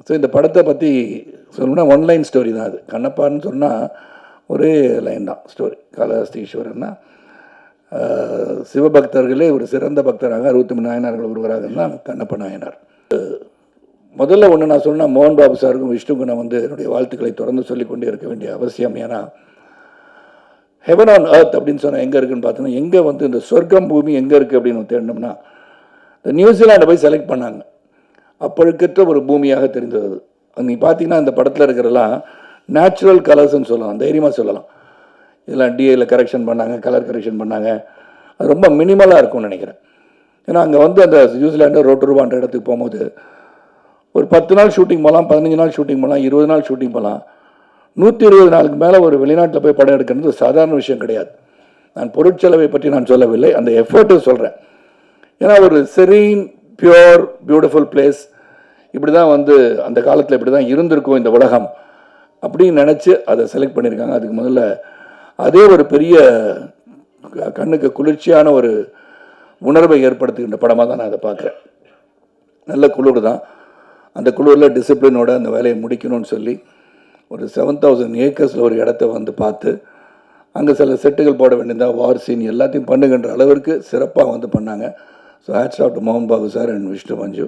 So இந்த படத்தை பற்றி சொல்லணும்னா ஒன்லைன் ஸ்டோரி தான் அது. கண்ணப்பான்னு சொன்னால் ஒரே லைன் தான் ஸ்டோரி. காளஹஸ்தி ஈஸ்வரன்னா சிவபக்தர்களே ஒரு சிறந்த பக்தராக 63 நாயனார்கள் ஒருவராக தான் கண்ணப்ப நாயனார். முதல்ல ஒன்று நான் சொன்னால் மோகன் பாபு சாருக்கும் விஷ்ணுக்கும் நான் வந்து என்னுடைய வாழ்த்துக்களை தொடர்ந்து சொல்லிக்கொண்டே இருக்க வேண்டிய அவசியம். ஏன்னா ஹெவன் ஆன் எர்த் அப்படின்னு சொன்னால் எங்கே இருக்குன்னு பார்த்தோன்னா, எங்கே வந்து இந்த சொர்க்கம் பூமி எங்கே இருக்குது அப்படின்னு தேடினோம்னா இந்த நியூசிலாண்டை போய் செலக்ட் பண்ணாங்க. அப்பழுக்கற்ற ஒரு பூமியாக தெரிந்தது. நீங்கள் பார்த்தீங்கன்னா இந்த படத்தில் இருக்கிறலாம் நேச்சுரல் கலர்ஸ்ன்னு சொல்லலாம், தைரியமாக சொல்லலாம். இதெல்லாம் டிஏயில் கரெக்ஷன் பண்ணாங்க, கலர் கரெக்ஷன் பண்ணாங்க. அது ரொம்ப மினிமலாக இருக்கும்னு நினைக்கிறேன். ஏன்னா அங்கே வந்து அந்த நியூசிலாண்டு ரோட்டருவான்ற இடத்துக்கு போகும்போது ஒரு 10 நாள் ஷூட்டிங் போகலாம், 15 நாள் ஷூட்டிங் போகலாம், 20 நாள் ஷூட்டிங் போகலாம். 120 நாளுக்கு மேலே ஒரு வெளிநாட்டில் போய் படம் எடுக்கிறது சாதாரண விஷயம் கிடையாது. நான் பொருட்செலவை பற்றி நான் சொல்லவில்லை, அந்த எஃபர்ட்டு சொல்கிறேன். ஏன்னா ஒரு செரீன் பியூர் பியூட்டிஃபுல் பிளேஸ் இப்படி தான் வந்து அந்த காலத்தில் இப்படி தான் இருந்திருக்கும் இந்த உலகம் அப்படின்னு நினச்சி அதை செலக்ட் பண்ணியிருக்காங்க. அதுக்கு முதல்ல அதே ஒரு பெரிய கண்ணுக்கு குளிர்ச்சியான ஒரு உணர்வை ஏற்படுத்துகின்ற படமாக தான் நான் அதை பார்க்குறேன். நல்ல குளிர் தான். அந்த குளிரில் டிசிப்ளினோட அந்த வேலையை முடிக்கணும்னு சொல்லி ஒரு 7000 ஏக்கர்ஸில் ஒரு இடத்த வந்து பார்த்து அங்கே சில செட்டுகள் போட வேண்டியதா, வார் சீன் எல்லாத்தையும் பண்ணுகின்ற அளவிற்கு சிறப்பாக வந்து பண்ணாங்க. ஸோ ஹேட்ஸ் ஆஃப் டு மோகன் Babu sir and Vishnu Manju.